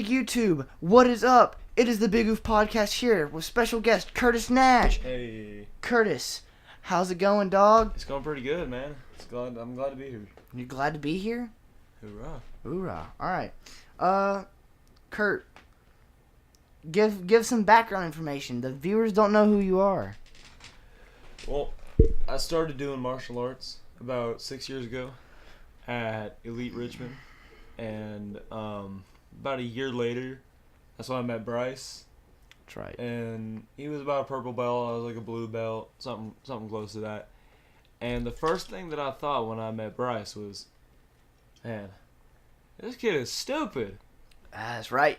Big YouTube, what is up? It is the Big OoF podcast here with special guest Curtis Nash. Hey. Curtis, how's it going, dog? It's going pretty good, man. I'm glad to be here. You glad to be here? Hoorah. Hoorah. Alright. Kurt, give some background information. The viewers don't know who you are. Well, I started doing martial arts about 6 years ago at Elite Richmond. And about a year later, that's when I met Bryce. That's right. And he was about a purple belt. I was like a blue belt, something close to that. And the first thing that I thought when I met Bryce was, man, this kid is stupid. That's right.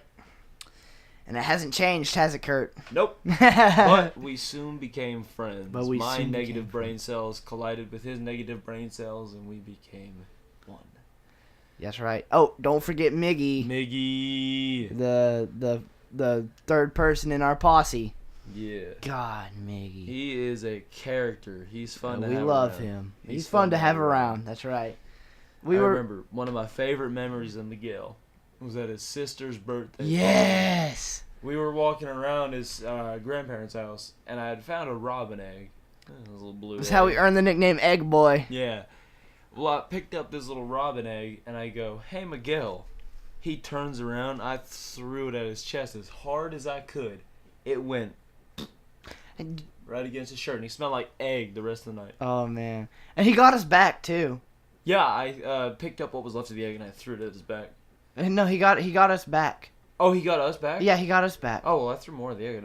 And it hasn't changed, has it, Kurt? Nope. But we soon became friends. My negative brain cells collided with his negative brain cells, and we became one. That's right. Oh, don't forget Miggy. Miggy. The third person in our posse. Yeah. God, Miggy. He is a character. He's fun to have around. We love him. He's fun to have around. That's right. I remember one of my favorite memories of Miguel was at his sister's birthday. Yes. We were walking around his grandparents' house, and I had found a robin egg. It was a little blue. That's how we earned the nickname Egg Boy. Yeah. Well, I picked up this little robin egg, and I go, "Hey, Miguel." He turns around. I threw it at his chest as hard as I could. It went right against his shirt, and he smelled like egg the rest of the night. Oh, man. And he got us back, too. Yeah, I picked up what was left of the egg, and I threw it at his back. No, he got us back. Oh, he got us back? Yeah, he got us back. Oh, well, I threw more of the egg at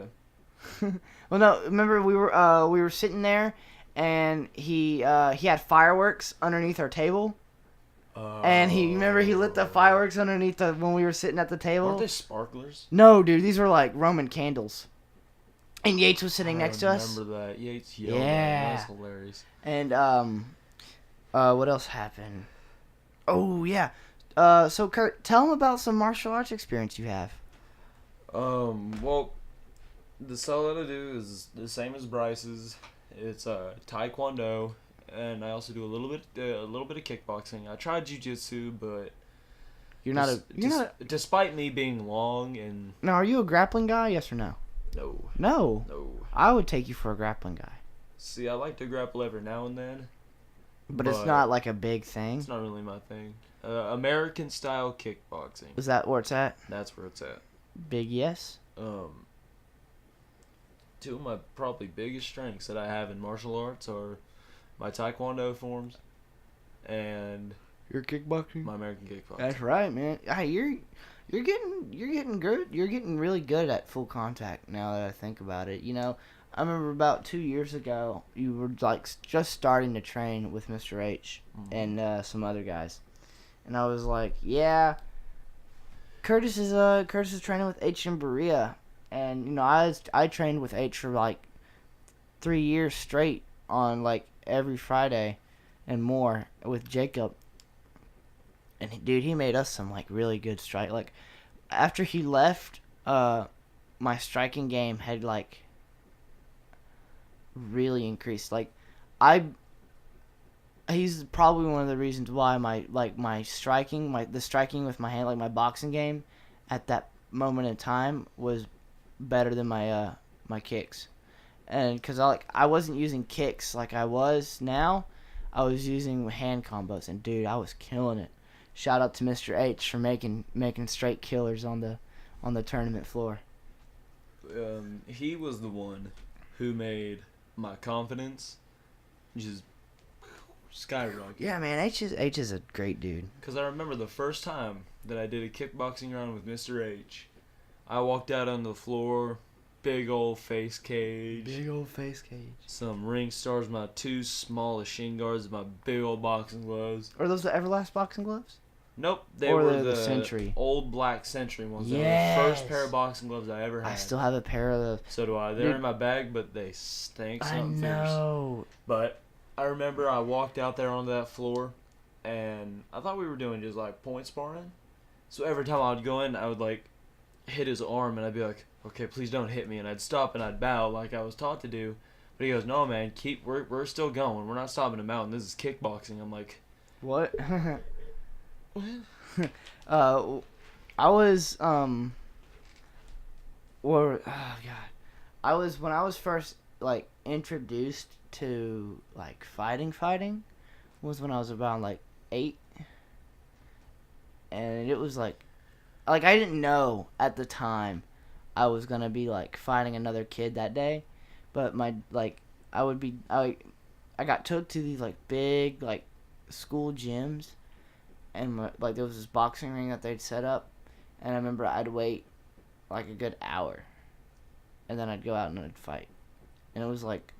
him. Well, no, remember we were sitting there, and he had fireworks underneath our table. And he lit the fireworks underneath when we were sitting at the table. Weren't they sparklers? No, dude, these were like Roman candles. And Yates was sitting next to us. I remember that. Yates yelled at him. That's hilarious. And what else happened? Oh yeah. So Kurt, tell him about some martial arts experience you have. Well, the style that I do is the same as Bryce's. It's Taekwondo. And I also do a little bit of kickboxing. I tried jiu-jitsu, but despite me being long and now, are you a grappling guy? Yes or no? No. No. I would take you for a grappling guy. See, I like to grapple every now and then, but it's not like a big thing. It's not really my thing. American style kickboxing. Is that where it's at? That's where it's at. Big yes. Two of my probably biggest strengths that I have in martial arts are my Taekwondo forms, and your kickboxing. My American kickboxing. That's right, man. You're getting good. You're getting really good at full contact now that I think about it. You know, I remember about 2 years ago, you were like just starting to train with Mr. H and some other guys, and I was like, yeah, Curtis is training with H and Berea, and you know I trained with H for like 3 years straight on like every Friday and more with Jacob. And dude, he made us some like really good strike. Like after he left, my striking game had like really increased. Like he's probably one of the reasons why the striking with my hand, like my boxing game at that moment in time was better than my kicks. And because I wasn't using kicks like I was now, I was using hand combos, and dude, I was killing it. Shout out to Mr. H for making straight killers on the tournament floor. He was the one who made my confidence just skyrocket. Yeah, man, H is a great dude. Because I remember the first time that I did a kickboxing round with Mr. H, I walked out on the floor. Big old face cage. Some ring stars, my two smallest shin guards, and my big old boxing gloves. Are those the Everlast boxing gloves? Nope, they were the Century. Old black Century ones. Yes. They were the first pair of boxing gloves I ever had. I still have a pair of those. So do I. They're in my bag, but they stink. I know. Fierce. But I remember I walked out there onto that floor, and I thought we were doing just like point sparring. So every time I would go in, I would like hit his arm, and I'd be like, okay, please don't hit me, and I'd stop and I'd bow like I was taught to do. But he goes, no, man, we're still going. We're not stopping him out, and this is kickboxing. I'm like, what? what? I was or oh god, I was when I was first like introduced to like fighting was when I was about like 8, and it was like I didn't know at the time I was gonna be like fighting another kid that day, but my like I got took to these like big like school gyms, and like there was this boxing ring that they'd set up, and I remember I'd wait like a good hour, and then I'd go out and I'd fight, and it was like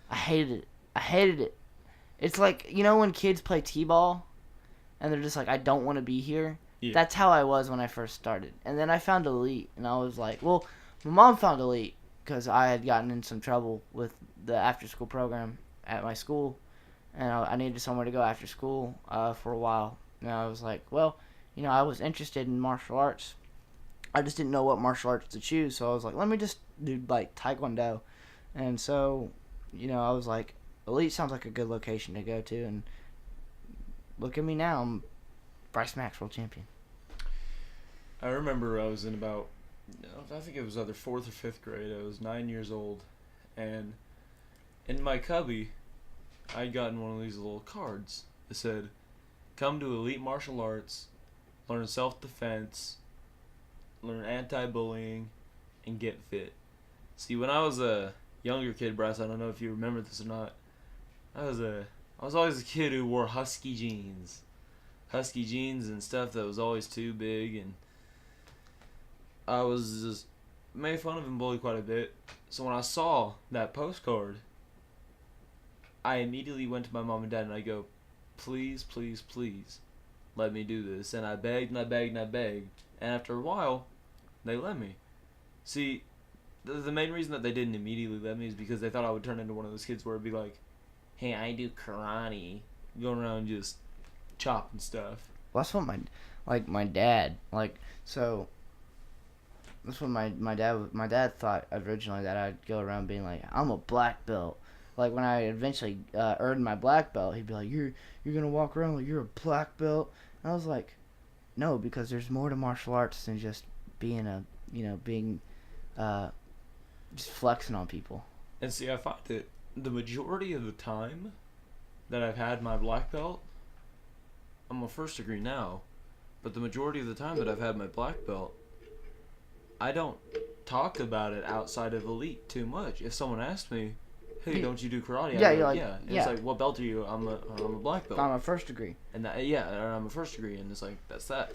I hated it. I hated it. It's like, you know when kids play t-ball and they're just like, I don't want to be here. Yeah. That's how I was when I first started. And then I found Elite, and I was like, well, my mom found Elite because I had gotten in some trouble with the after-school program at my school, and I needed somewhere to go after school for a while. And I was like, well, I was interested in martial arts. I just didn't know what martial arts to choose, so I was like, let me just do like Taekwondo. And so, I was like, Elite sounds like a good location to go to, and look at me now, I'm Bryce Maxwell champion. I remember I was in about, I think it was either 4th or 5th grade. I was 9 years old, and in my cubby, I'd gotten one of these little cards that said, come to Elite Martial Arts, learn self-defense, learn anti-bullying, and get fit. See, when I was a younger kid, Bryce, I don't know if you remember this or not, I was always a kid who wore husky jeans and stuff that was always too big, and I was just made fun of and bullied quite a bit. So when I saw that postcard, I immediately went to my mom and dad and I go, please, please, please, let me do this. And I begged and I begged and I begged, and after a while, they let me. See, the main reason that they didn't immediately let me is because they thought I would turn into one of those kids where it'd be like, hey, I do karate, going around just chopping stuff. Well, that's what my dad, so that's what my dad thought originally, that I'd go around being like, I'm a black belt. Like when I eventually earned my black belt, he'd be like, you're gonna walk around like you're a black belt. And I was like, no, because there's more to martial arts than just being just flexing on people. And see, I find that the majority of the time that I've had my black belt, I'm a first degree now, but the majority of the time that I've had my black belt, I don't talk about it outside of Elite too much. If someone asks me, hey, don't you do karate? Yeah, I'm you're like, yeah. And yeah. it's like, what belt are you? I'm a black belt. I'm a first degree. And that, yeah, I'm a first degree, and it's like, that's that.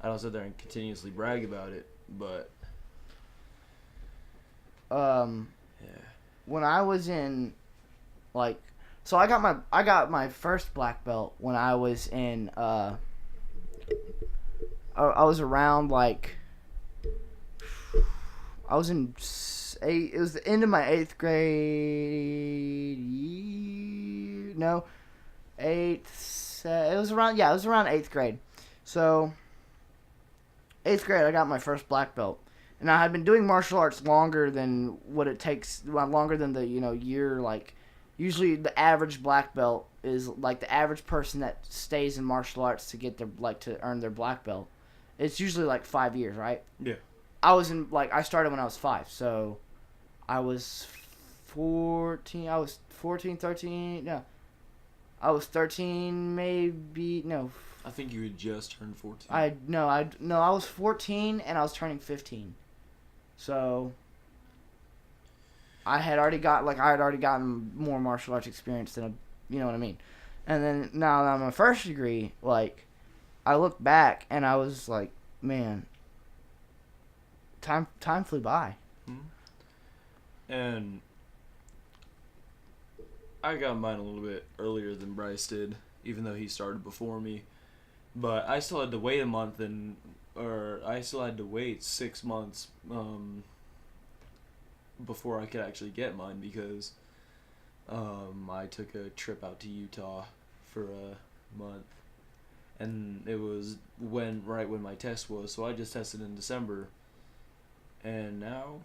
I don't sit there and continuously brag about it, but yeah. When I was in, so I got my first black belt when I was in, I was around I was in it was the end of my 8th grade year. No, 8th. It was around 8th grade. So 8th grade, I got my first black belt. And I had been doing martial arts longer than what it takes, longer than the, year, usually the average black belt is, the average person that stays in martial arts to get their, to earn their black belt. It's usually, 5 years, right? yeah. I started when I was 5, so I was 14, 13, no. I was 13, maybe, no. I think you had just turned 14. I was 14 and I was turning 15. So I had already gotten more martial arts experience than you know what I mean. And then now that I'm a first degree, I look back and I was like, man, time flew by. Mm-hmm. And I got mine a little bit earlier than Bryce did, even though he started before me. But I still had to wait a month I still had to wait 6 months before I could actually get mine because I took a trip out to Utah for a month, and it was right when my test was, so I just tested in December, and now.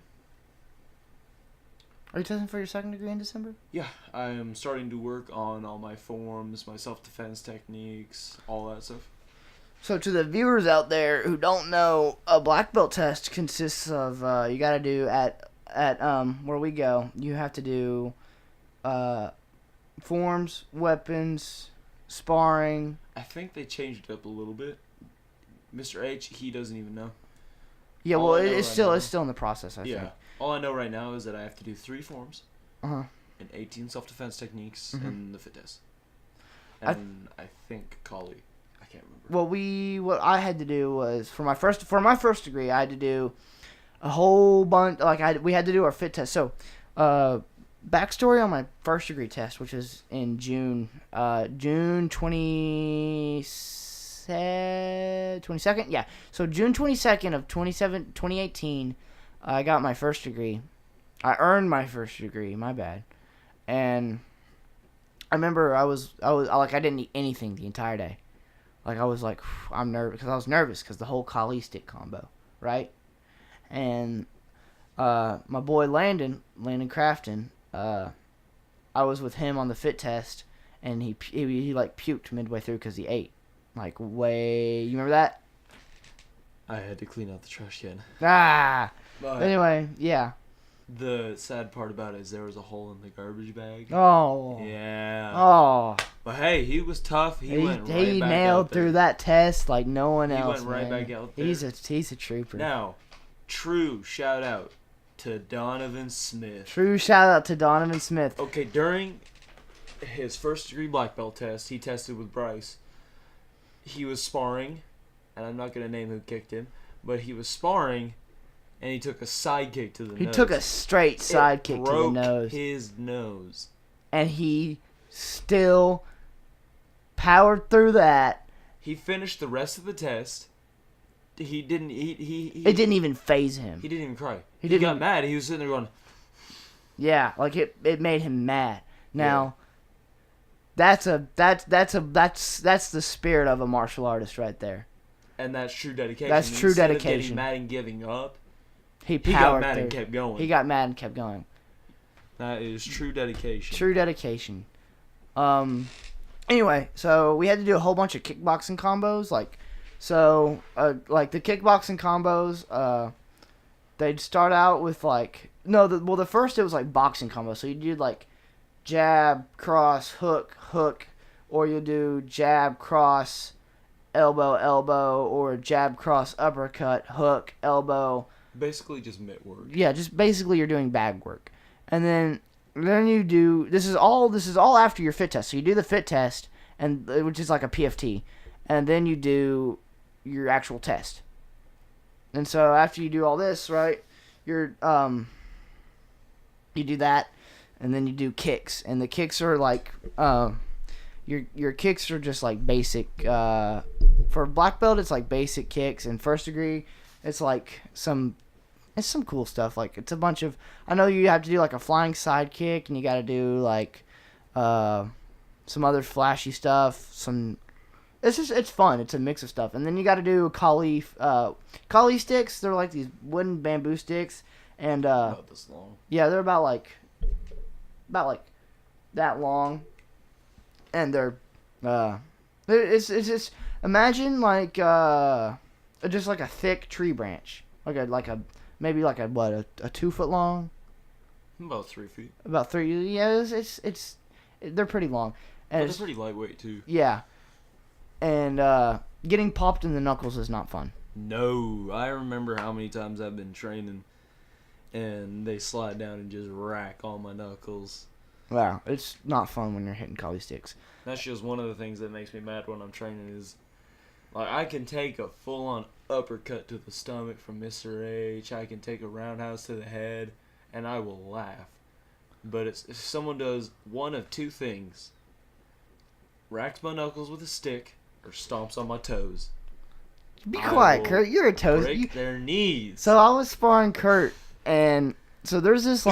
Are you testing for your second degree in December? Yeah, I am starting to work on all my forms, my self-defense techniques, all that stuff. So to the viewers out there who don't know, a black belt test consists of you got to do at where we go. You have to do forms, weapons, sparring. I think they changed it up a little bit. Mr. H, he doesn't even know. Yeah, All well, I know it's right still now- it's still in the process. I think. All I know right now is that I have to do 3 forms Uh-huh. and 18 self-defense techniques Mhm. and the fit test. And I think Kali. I can't remember. Well, what I had to do was for my first degree, I had to do a whole bunch. We had to do our fit test. So, backstory on my first degree test, which is in June 22nd. Yeah. So June 22nd of 2018, I got my first degree. I earned my first degree. My bad. And I remember I didn't eat anything the entire day. Like I was like, I'm nervous because I was nervous because the whole Kali stick combo, right? And my boy Landon Crafton, I was with him on the fit test, and he like puked midway through because he ate. Like you remember that? I had to clean out the trash can. Ah. But Anyway, yeah. the sad part about it is there was a hole in the garbage bag. Oh. Yeah. Oh. But hey, he was tough. He went right he back nailed out there. through that test like no one He else. went right man. back out there. He's a trooper. Now, true shout out to Donovan Smith. True shout out to Donovan Smith. Okay, during his first degree black belt test, he tested with Bryce. He was sparring, and I'm not gonna name who kicked him, but he was sparring, and he took a side kick to the nose. He took a straight side kick to the nose. His nose. And he still powered through that. He finished the rest of the test. He didn't. It didn't even phase him. He didn't even cry. He He didn't- got mad. He was sitting there going, Yeah, like it made him mad. Now, that's the spirit of a martial artist right there. and that's true dedication. That's true Instead of dedication. getting mad and giving up, He he got powered mad through. and kept going. He got mad and kept going. That is true dedication. True dedication. Anyway, so we had to do a whole bunch of kickboxing combos. Like the kickboxing combos, they'd start out with the first it was like boxing combos. So you do like jab, cross, hook, or you'll do jab, cross, elbow, or jab, cross, uppercut, hook, elbow. Basically, just mitt work. Yeah, just basically you're doing bag work. And then you do this is all after your fit test. So you do the fit test which is like a PFT, and then you do your actual test. And so after you do all this, right, you do that, and then you do kicks. And the kicks are like your kicks are just like basic for black belt it's like basic kicks, and first degree it's like some cool stuff. Like it's a bunch of I know you have to do like a flying side kick, and you got to do like some other flashy stuff. It's fun. It's a mix of stuff, and then you got to do Kali sticks. They're like these wooden bamboo sticks, and About this long. yeah, they're about like that long, and they're it's just imagine like just like a thick tree branch, maybe like a 2 foot long, About 3 feet. about 3. Yeah, they're pretty long, and But it's, they're pretty lightweight too. yeah, and getting popped in the knuckles is not fun. No, I remember how many times I've been training, and they slide down and just rack all my knuckles. Wow, it's not fun when you're hitting Kali sticks. That's just one of the things that makes me mad when I'm training is, like, I can take a full-on uppercut to the stomach from Mr. H. I can take a roundhouse to the head, and I will laugh. But if someone does one of two things, racks my knuckles with a stick, or stomps on my toes, Be I quiet, will Kurt. You're a toast. break their knees. So I was sparring Kurt, and so there's this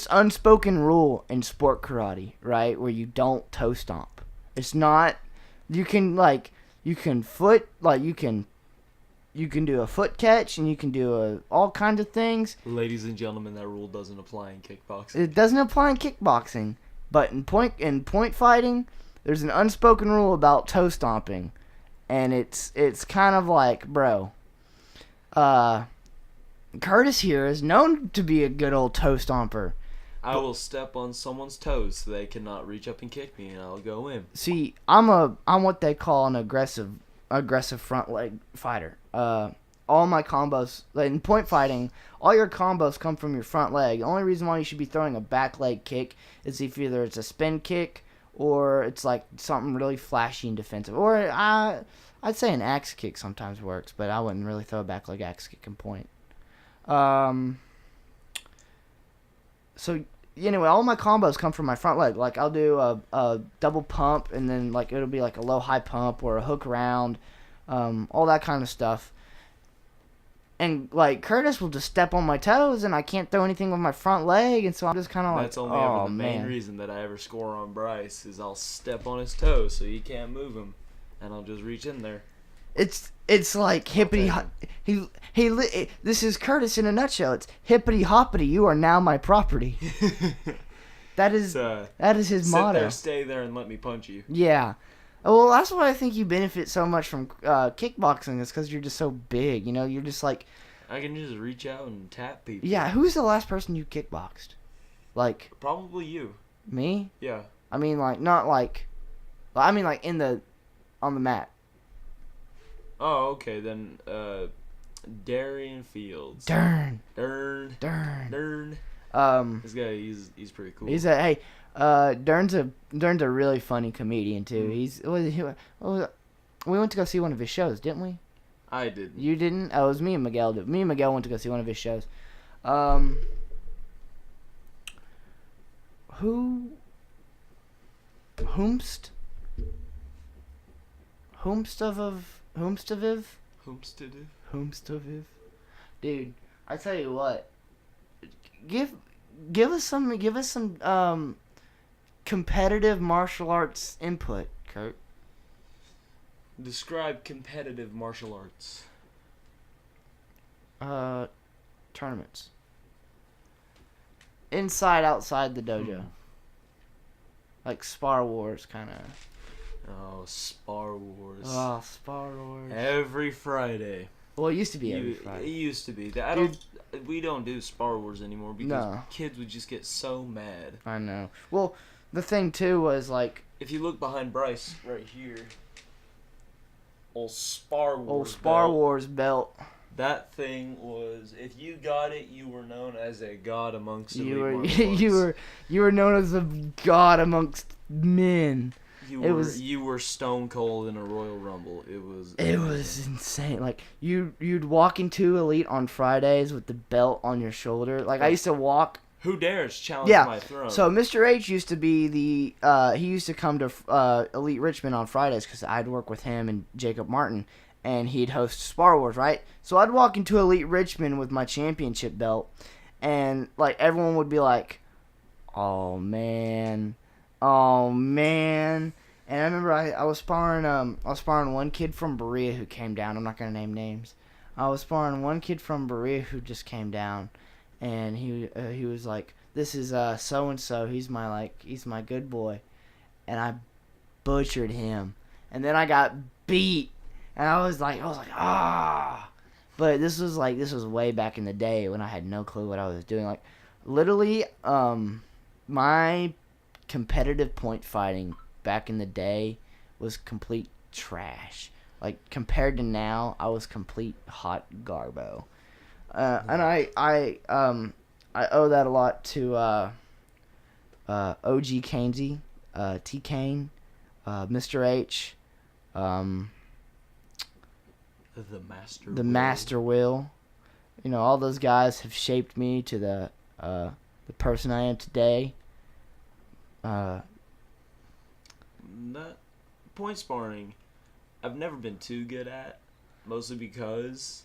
unspoken rule in sport karate, right, where you don't toe stomp. It's not you can do a foot catch, and you can do all kinds of things. Ladies and gentlemen, that rule doesn't apply in kickboxing. It doesn't apply in kickboxing, but in point fighting, there's an unspoken rule about toe stomping, and it's kind of like, bro, Curtis here is known to be a good old toe stomper. I will step on someone's toes so they cannot reach up and kick me, and I'll go in. See, I'm what they call an aggressive front leg fighter. All my combos, like in point fighting, all your combos come from your front leg. The only reason why you should be throwing a back leg kick is if either it's a spin kick or it's like something really flashy and defensive. Or I'd say an axe kick sometimes works, but I wouldn't really throw a back leg axe kick in point. So anyway, all my combos come from my front leg. Like I'll do a double pump, and then like it'll be like a low high pump or a hook round, all that kind of stuff. And like Curtis will just step on my toes, and I can't throw anything with my front leg, and so I'm just kind of like, that's only ever the main reason that I ever score on Bryce is I'll step on his toes so he can't move him, and I'll just reach in there. It's like hippity this is Curtis in a nutshell. It's hippity hoppity. You are now my property. that is his motto. Sit there, stay there, and let me punch you. Yeah. Well, that's why I think you benefit so much from kickboxing. Is because you're just so big. You know, you're just like. I can just reach out and tap people. Yeah. Who's the last person you kickboxed? Like. Probably you. Me? Yeah. I mean, like not like. I mean, like on the mat. Oh, okay then. Darian Fields. Dern. This guy, he's pretty cool. Dern's a really funny comedian too. We went to go see one of his shows, didn't we? I didn't. You didn't? Oh, it was me and Miguel. Me and Miguel went to go see one of his shows. Whomstaviv? Dude, I tell you what. Give us some competitive martial arts input, Kurt. Describe competitive martial arts. Tournaments. Inside, outside the dojo. Like Spar Wars, kind of. Oh, Spar Wars. Oh, Spar Wars. Every Friday. Well, it used to be every Friday. It used to be. We don't do Spar Wars anymore because kids would just get so mad. I know. Well, the thing too was like, if you look behind Bryce right here, old Spar Wars belt. That thing was, if you got it, you were known as a god amongst you were known as a god amongst men. You were stone cold in a Royal Rumble. It was insane. Like you'd walk into Elite on Fridays with the belt on your shoulder. Like I used to walk. Who dares challenge my throne? So Mr. H used to be he used to come to Elite Richmond on Fridays because I'd work with him and Jacob Martin, and he'd host Spar Wars, right? So I'd walk into Elite Richmond with my championship belt, and like everyone would be like, "Oh man." And I remember I was sparring one kid from Berea who came down. I'm not gonna name names. I was sparring one kid from Berea who just came down, and he was like, "This is so and so. He's my good boy," and I butchered him, and then I got beat, and I was like ah. But this was way back in the day when I had no clue what I was doing. Like literally, my competitive point fighting back in the day was complete trash. Like compared to now, I was complete hot garbo. And I owe that a lot to OG Canesy, T Kane, Mr. H, the Master Will. You know, all those guys have shaped me to the person I am today. That point sparring, I've never been too good at, mostly because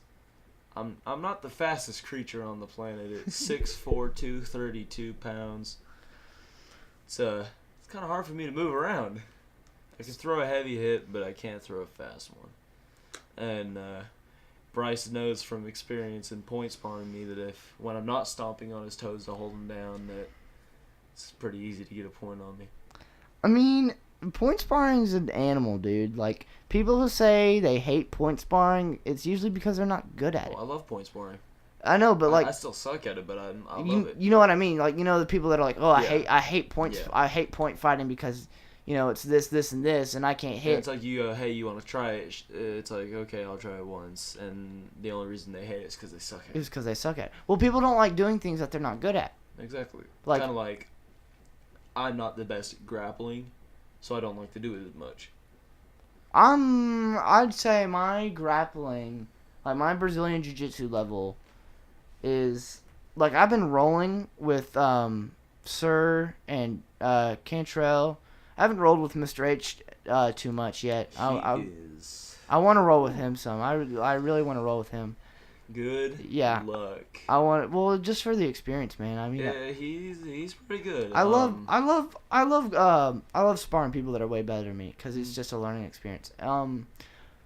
I'm not the fastest creature on the planet. At 6'4", 232 pounds. It's kind of hard for me to move around. I can throw a heavy hit, but I can't throw a fast one. And Bryce knows from experience in point sparring me that when I'm not stomping on his toes to hold him down, that it's pretty easy to get a point on me. I mean, point sparring is an animal, dude. Like, people who say they hate point sparring, it's usually because they're not good at it. I love point sparring. I know, but like, I still suck at it, but I love you it. you know what I mean? Like, you know the people that are like, oh, Yeah. I hate points, Yeah. I hate point fighting because, you know, it's this, and this, and I can't And hit. it's like you go, hey, you want to try it? It's like, okay, I'll try it once, and the only reason they hate it is because they suck at it. It's because they suck at it. Well, people don't like doing things that they're not good at. Exactly. Like- Kind of like, I'm not the best at grappling, so I don't like to do it as much. I'd say my grappling, like my Brazilian Jiu-Jitsu level, is like I've been rolling with Sir and Cantrell. I haven't rolled with Mr. H too much yet. He is I want to roll with him some. I really want to roll with him. good. Yeah. Luck. I want well just for the experience, man. I mean, Yeah, he's pretty good. I love sparring people that are way better than me because it's just a learning experience.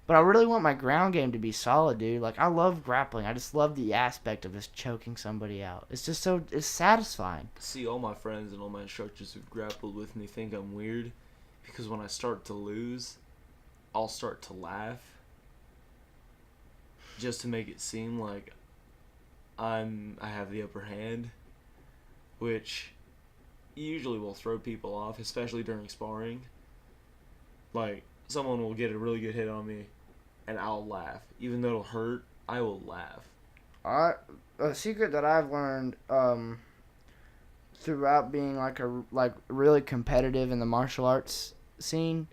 But I really want my ground game to be solid, dude. Like, I love grappling. I just love the aspect of just choking somebody out. It's just it's satisfying. See, all my friends and all my instructors who've grappled with me think I'm weird because when I start to lose, I'll start to laugh just to make it seem like I have the upper hand, which usually will throw people off, especially during sparring. Like, someone will get a really good hit on me, and I'll laugh. Even though it'll hurt, I will laugh. A secret that I've learned throughout being like really competitive in the martial arts scene,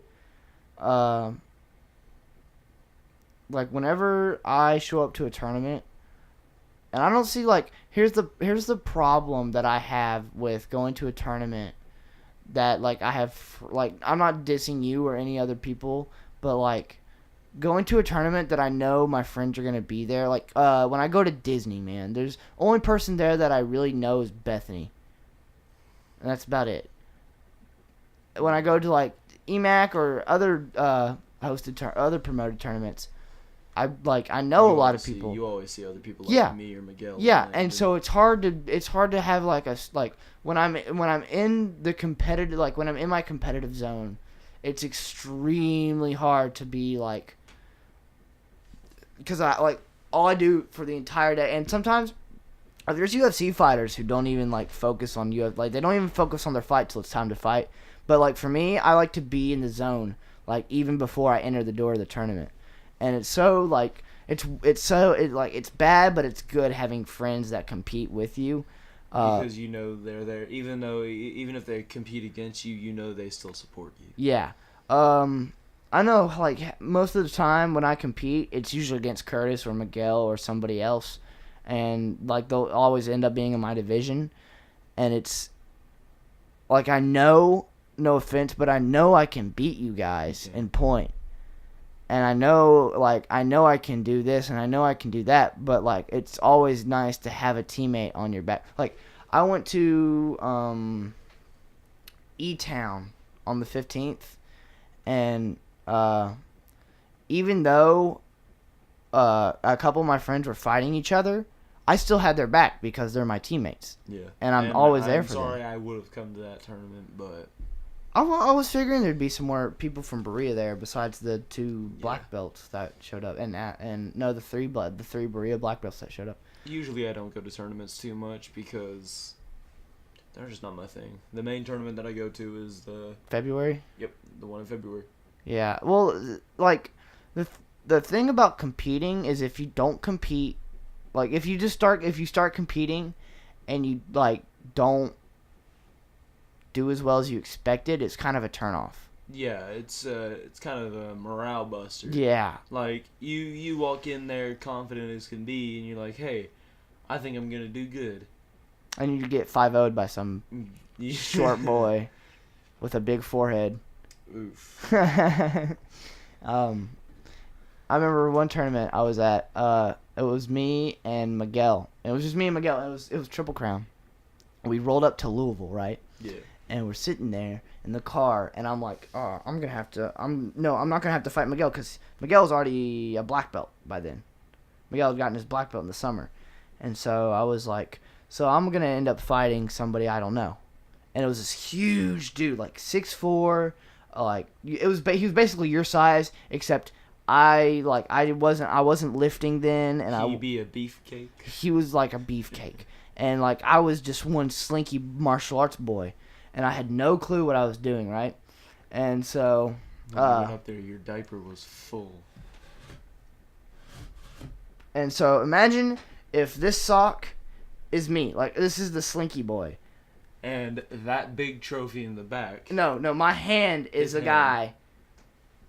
like whenever I show up to a tournament, and I don't see like here's the problem that I have with going to a tournament that like I have like I'm not dissing you or any other people, but like going to a tournament that I know my friends are gonna be there. Like when I go to Disney, man, there's only person there that I really know is Bethany, and that's about it. When I go to like EMAC or other other promoted tournaments, I know a lot of people. You always see other people like Yeah. me or Miguel. Yeah, and so it's hard to have like when I'm in the competitive, like when I'm in my competitive zone, it's extremely hard to be like, because I like all I do for the entire day, and sometimes there's UFC fighters who don't even like focus on UFC, like they don't even focus on their fight till it's time to fight. But like for me, I like to be in the zone like even before I enter the door of the tournament. And it's so like it's bad, but it's good having friends that compete with you. Because you know they're there, even if they compete against you, you know they still support you. Yeah. I know like most of the time when I compete, it's usually against Curtis or Miguel or somebody else, and like they'll always end up being in my division, and it's like I know, no offense, but I know I can beat you guys in point. And I know I can do this and I know I can do that, but like it's always nice to have a teammate on your back. Like I went to E-Town on the 15th, and even though a couple of my friends were fighting each other, I still had their back because they're my teammates. Yeah. And I'm always there for them. I'm sorry I would have come to that tournament, but I was figuring there'd be some more people from Berea there besides the two black belts that showed up, the three Berea black belts that showed up. Usually I don't go to tournaments too much because they're just not my thing. The main tournament that I go to is the February. Yep, the one in February. Yeah, well, like the thing about competing is if you don't compete, like if you start competing, and you like don't do as well as you expected, it's kind of a turnoff. Yeah, it's kind of a morale buster. Yeah. Like you walk in there confident as can be, and you're like, hey, I think I'm gonna do good. And you get 5-0'd by some short boy with a big forehead. Oof. I remember one tournament I was at. It was me and Miguel. It was just me and Miguel. It was Triple Crown. We rolled up to Louisville, right? Yeah. And we're sitting there in the car, and I'm like, oh, I'm not gonna have to fight Miguel because Miguel's already a black belt by then. Miguel had gotten his black belt in the summer, and so I was like, so I'm gonna end up fighting somebody I don't know. And it was this huge dude, like 6'4", like it was. He was basically your size, except I wasn't lifting then, and He be a beefcake. he was like a beefcake, and like I was just one slinky martial arts boy, and I had no clue what I was doing, right? And so, When you went up there, your diaper was full. imagine if this sock is me, like this is the slinky boy. And that big trophy in the back. No, my hand is His a hand. guy.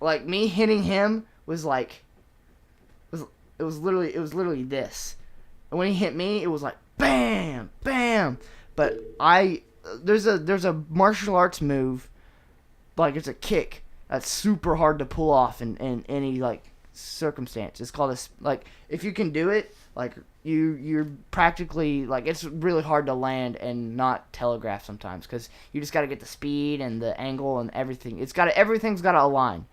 Like me hitting him was it was literally this. And when he hit me, it was like bam, bam. But there's a martial arts move, like it's a kick that's super hard to pull off in any like circumstance. It's called like if you can do it, like you're practically like it's really hard to land and not telegraph sometimes because you just got to get the speed and the angle and everything. Everything's got to align,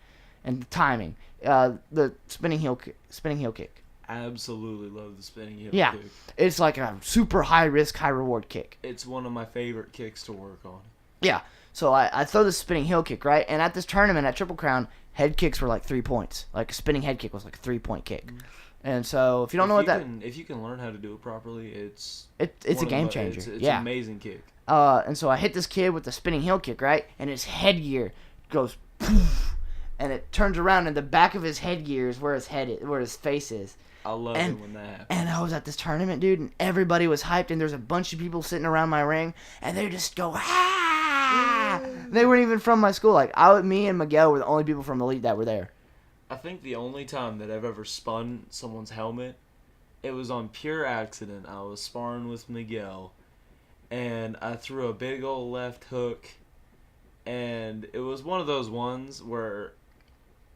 and the timing. The spinning heel kick. Absolutely love the spinning heel Yeah, kick. it's like a super high risk, high reward kick. It's one of my favorite kicks to work on. Yeah, so I throw the spinning heel kick, right? And at this tournament at Triple Crown, head kicks were like 3 points. Like a spinning head kick was like a 3-point kick. And so if you don't know if you can learn how to do it properly, it's it's a game changer. It's yeah, an amazing kick. And so I hit this kid with the spinning heel kick, right? And his headgear goes poof, and it turns around, and the back of his headgear is where his face is. I love it when that happens. And I was at this tournament, dude, and everybody was hyped, and there's a bunch of people sitting around my ring, and they just go, ah! They weren't even from my school. Like, me and Miguel were the only people from Elite that were there. I think the only time that I've ever spun someone's helmet, it was on pure accident. I was sparring with Miguel, and I threw a big old left hook, and it was one of those ones where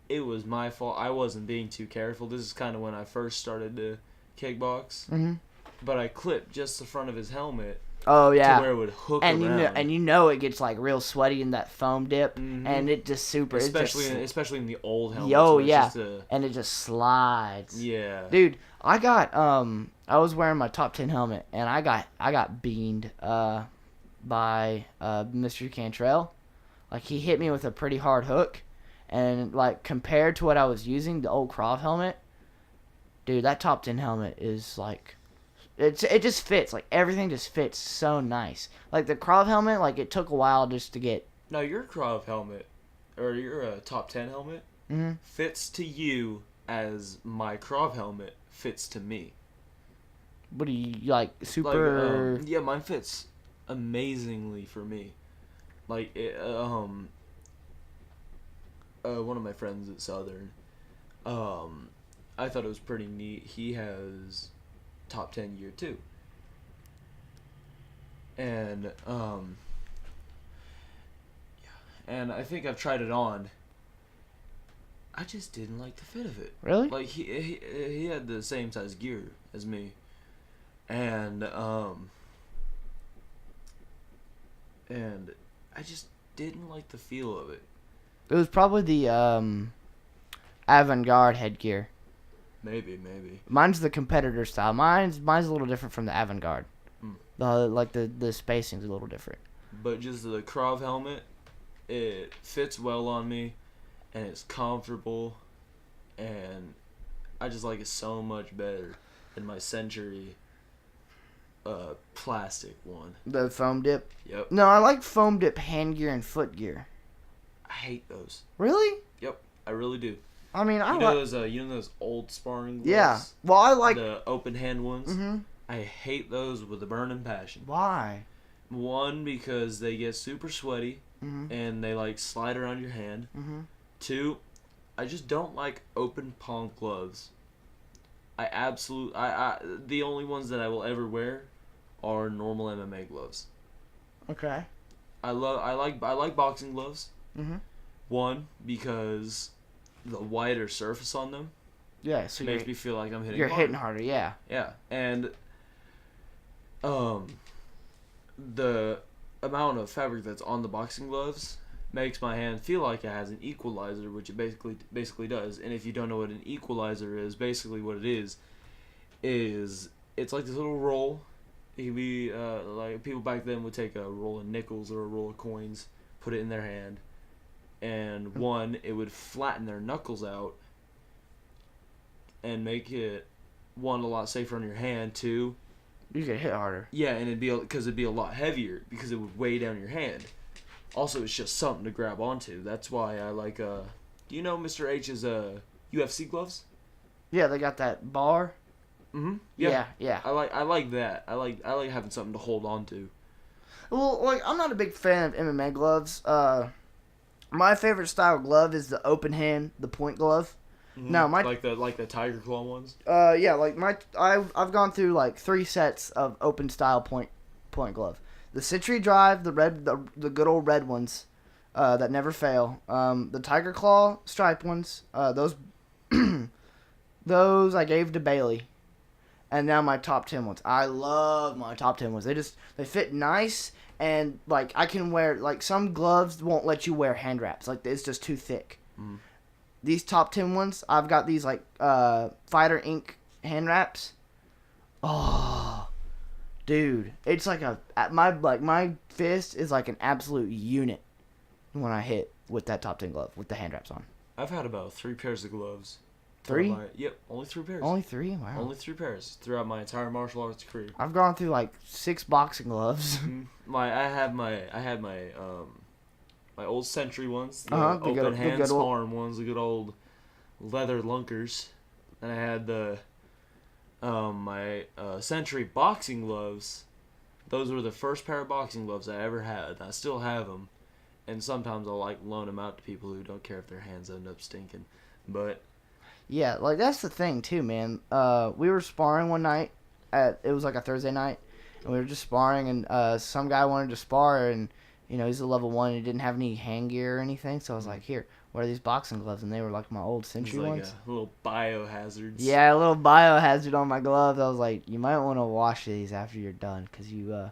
it was my fault. I wasn't being too careful. This is kind of when I first started to kickbox. Mm-hmm. But I clipped just the front of his helmet Oh, yeah. to where it would hook and around. you know it gets like real sweaty in that foam dip, and it just super. Especially in the old helmets. Yo, where it's yeah, just and it just slides. yeah. Dude, I was wearing my top 10 helmet, and I got beamed by Mr. Cantrell. Like he hit me with a pretty hard hook, and like compared to what I was using, the old Krav helmet, dude, that top 10 helmet is like. It just fits. Like, everything just fits so nice. Like, the Krav helmet, like, it took a while just to get... Now, your Krav helmet, or your top 10 helmet, fits to you as my Krav helmet fits to me. What do you, like, super... Yeah, mine fits amazingly for me. Like, one of my friends at Southern, I thought it was pretty neat. He has... top 10 year too, and and I think I've tried it on. I just didn't like the fit of it. Really? Like he had the same size gear as me, and I just didn't like the feel of it. It was probably the avant-garde headgear. Maybe. Mine's the competitor style. Mine's a little different from the avant-garde. The spacing's a little different. But just the Krav helmet, it fits well on me, and it's comfortable, and I just like it so much better than my Century plastic one. The foam dip? Yep. No, I like foam dip hand gear and foot gear. I hate those. Really? Yep, I really do. I mean, you know those old sparring gloves? Yeah. Well, I like the open hand ones. Mm-hmm. I hate those with a burning passion. Why? One, because they get super sweaty and they like slide around your hand. Mm-hmm. Two, I just don't like open palm gloves. I the only ones that I will ever wear are normal MMA gloves. Okay. I like boxing gloves. Mm-hmm. One, because the wider surface on them so makes me feel like I'm hitting. You're harder. hitting harder, yeah. Yeah, and the amount of fabric that's on the boxing gloves makes my hand feel like it has an equalizer, which it basically does. And if you don't know what an equalizer is, basically what it is it's like this little roll. It could be like people back then would take a roll of nickels or a roll of coins, put it in their hand, And one, it would flatten their knuckles out and make it, one, a lot safer on your hand. Two, You get hit harder. yeah, and it'd be a lot heavier because it would weigh down your hand. Also, it's just something to grab onto. That's why I like do you know Mr. H's UFC gloves? Yeah, they got that bar. Mm-hmm. Yeah. I like that. I like having something to hold on to. Well, like, I'm not a big fan of MMA gloves. My favorite style glove is the open hand, the point glove. Mm-hmm. No, my like the tiger claw ones. yeah, like I've gone through like 3 sets of open style point glove. The Century Drive, the good old red ones, that never fail. The Tiger Claw stripe ones, those those I gave to Bailey. And now my top 10 ones. I love my top 10 ones. They fit nice, and like I can wear, like, some gloves won't let you wear hand wraps. Like, it's just too thick. Mm. These top 10 ones, I've got these like Fighter Ink hand wraps. Oh, dude, it's like my fist is like an absolute unit when I hit with that top 10 glove with the hand wraps on. I've had about 3 pairs of gloves. 3? Yep, only 3 pairs. Only 3? Wow. Only 3 pairs throughout my entire martial arts career. I've gone through like 6 boxing gloves. I had my my old Century ones, the The open hand good old- sparring ones, the good old leather lunkers, and I had the my Century boxing gloves. Those were the first pair of boxing gloves I ever had. I still have them, and sometimes I'll like loan them out to people who don't care if their hands end up stinking, but. Yeah, like, that's the thing too, man. We were sparring one night. It was like a Thursday night, and we were just sparring, and some guy wanted to spar, and he's a level 1, and he didn't have any hand gear or anything. So I was like, "Here, what are these boxing gloves?" And they were like my old Century Like ones. little biohazards. Yeah, a little biohazard on my gloves. I was like, "You might want to wash these after you're done, cause you."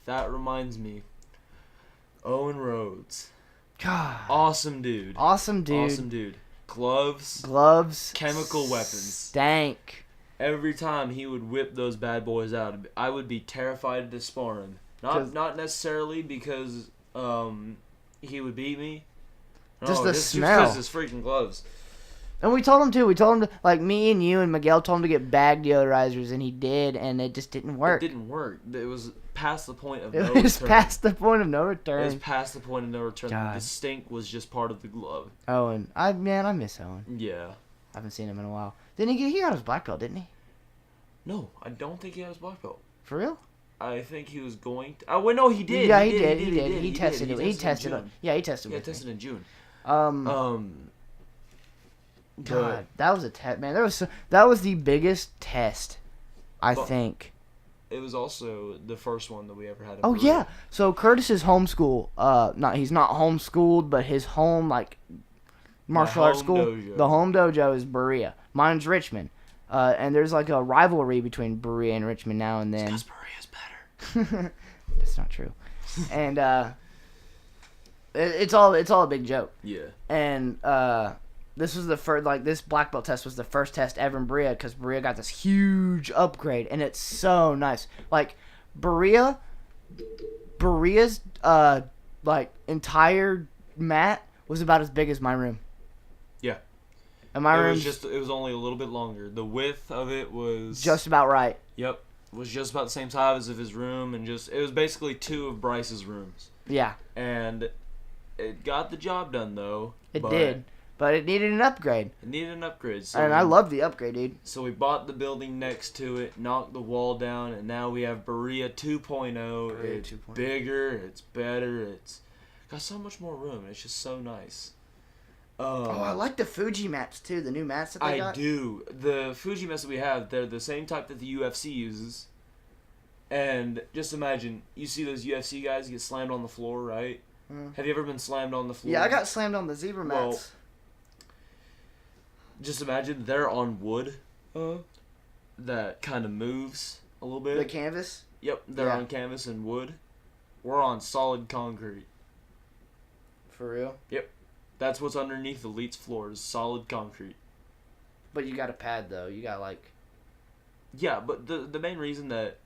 That reminds me. Owen Rhodes. God. Awesome dude. Awesome dude. Awesome dude. Gloves. Chemical weapons. Stank. Every time he would whip those bad boys out, I would be terrified to spar him. Not necessarily because he would beat me. No, Just the smell. Just because his freaking gloves. And we told him to, like, me and you and Miguel told him to get bag deodorizers, and he did, and it just didn't work. It didn't work. It was past the point of It no was return. past the point of no It return. was past the point of no return. God. The stink was just part of the glove. Owen. I miss Owen. Yeah. I haven't seen him in a while. He got his black belt, didn't he? No, I don't think he had his black belt. For real? I think he was going to... Oh, wait, no, he did. Yeah, he did. He tested it. He tested it. Yeah, he tested it. Yeah, tested in June. God, that was a test, man. That was the biggest test, I think. It was also the first one that we ever had. In Oh Peru. yeah. So Curtis's homeschool, he's not homeschooled, but his home martial arts school, dojo. the home dojo is Berea. Mine's Richmond. And there's like a rivalry between Berea and Richmond now and then. Because Berea's better. That's not true. And it's all a big joke. Yeah. And this was the first, like, this black belt test was the first test ever in Berea, because Berea got this huge upgrade, and it's so nice. Like, Berea's like entire mat was about as big as my room. Yeah. And my room it was only a little bit longer. The width of it was just about right. Yep. Was just about the same size as his room, and it was basically 2 of Bryce's rooms. Yeah. And it got the job done though. It did. But it needed an upgrade. So and I love the upgrade, dude. So we bought the building next to it, knocked the wall down, and now we have Berea 2.0. It's 2.0. Bigger, it's better, it's got so much more room. It's just so nice. I like the Fuji mats too, the new mats that they got. I do. The Fuji mats that we have, they're the same type that the UFC uses. And just imagine, you see those UFC guys get slammed on the floor, right? Have you ever been slammed on the floor? Yeah, I got slammed on the zebra mats. Well, just imagine they're on wood that kind of moves a little bit. The canvas? Yep, they're on canvas and wood. We're on solid concrete. For real? Yep. That's what's underneath Elite's floor is solid concrete. But you got a pad though. You got like... Yeah, but the main reason that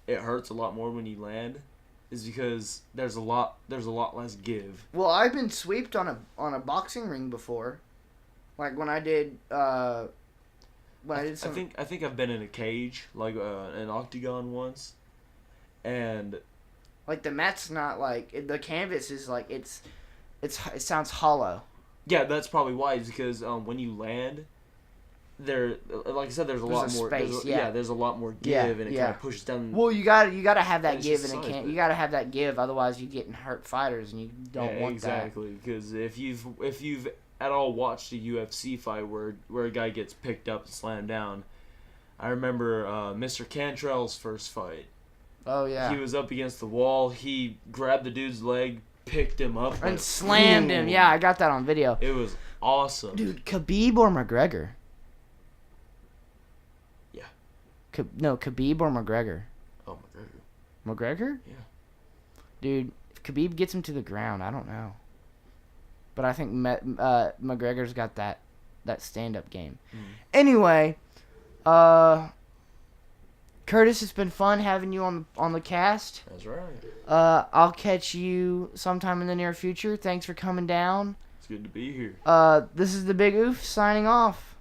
it hurts a lot more when you land is because there's a lot less give. Well, I've been sweeped on a boxing ring before, like when I did some. I think I've been in a cage, like an octagon once, and Like the mat's not like the canvas is like it sounds hollow. yeah, that's probably why. Is because when you land, there, like I said, there's a lot more space. there's a lot more give, Yeah, and it yeah. kind of pushes down. Well, you gotta have that It's give, just and size, but- you gotta have that give. Otherwise, you get hurt fighters, and you don't want exactly, because if you've at all watched a UFC fight where a guy gets picked up and slammed down, I remember Mr. Cantrell's first fight. that. Oh yeah. He was up against the wall. He grabbed the dude's leg, picked him up, And slammed him. Yeah, I got that on video. It was awesome. Dude, Khabib or McGregor? Yeah. No, Khabib or McGregor? Oh, McGregor. McGregor? Yeah. Dude, if Khabib gets him to the ground, I don't know. But I think McGregor's got that stand-up game. Mm. Anyway, Curtis, it's been fun having you on the cast. That's right. I'll catch you sometime in the near future. Thanks for coming down. It's good to be here. This is the Big Oof signing off.